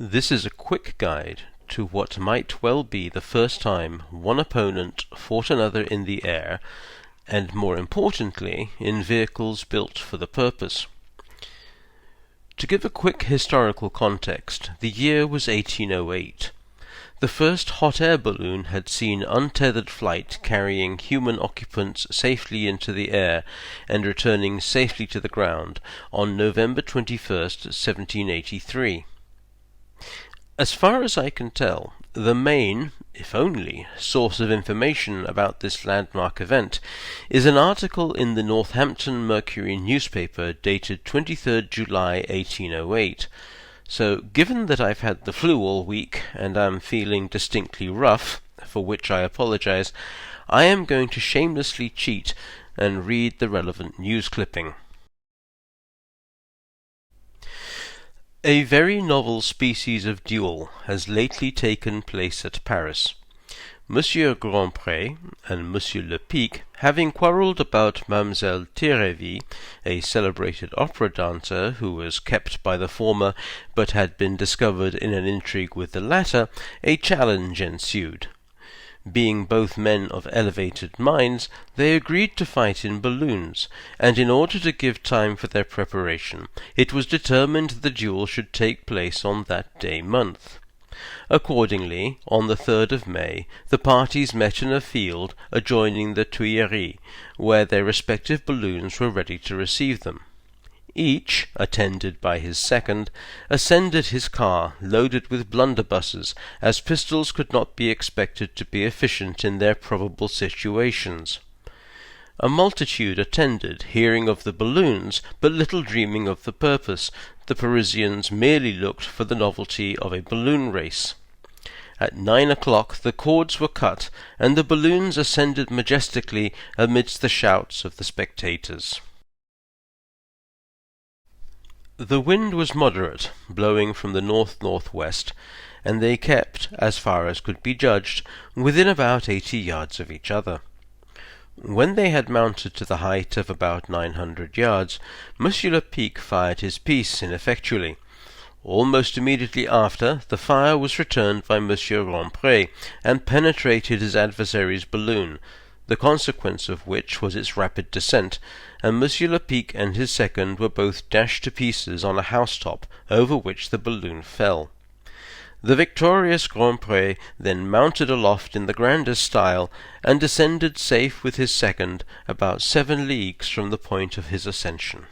This is a quick guide to what might well be the first time one opponent fought another in the air, and more importantly, in vehicles built for the purpose. To give a quick historical context, the year was 1808. The first hot air balloon had seen untethered flight carrying human occupants safely into the air and returning safely to the ground on November 21st, 1783. As far as I can tell, the main, if only, source of information about this landmark event is an article in the Northampton Mercury newspaper dated 23rd July 1808. So, given that I've had the flu all week and am feeling distinctly rough, for which I apologize, I am going to shamelessly cheat and read the relevant news clipping. A very novel species of duel has lately taken place at Paris. Monsieur Grandpré and Monsieur Le Pic, having quarrelled about Mademoiselle Thérèse, a celebrated opera dancer who was kept by the former but had been discovered in an intrigue with the latter, a challenge ensued. Being both men of elevated minds, they agreed to fight in balloons, and in order to give time for their preparation, it was determined the duel should take place on that day month. Accordingly, on the 3rd of May, the parties met in a field adjoining the Tuileries, where their respective balloons were ready to receive them. Each, attended by his second, ascended his car loaded with blunderbusses, as pistols could not be expected to be efficient in their probable situations. A multitude attended, hearing of the balloons, but little dreaming of the purpose. The Parisians merely looked for the novelty of a balloon race. At 9 o'clock the cords were cut, and the balloons ascended majestically amidst the shouts of the spectators. The wind was moderate, blowing from the north-northwest, and they kept, as far as could be judged, within about 80 yards of each other. When they had mounted to the height of about 900 yards, Monsieur Le Pic fired his piece ineffectually. Almost immediately after, the fire was returned by Monsieur Grandpré, and penetrated his adversary's balloon, the consequence of which was its rapid descent, and Monsieur Le Pic and his second were both dashed to pieces on a housetop, over which the balloon fell. The victorious Grandpré then mounted aloft in the grandest style, and descended safe with his second about 7 leagues from the point of his ascension.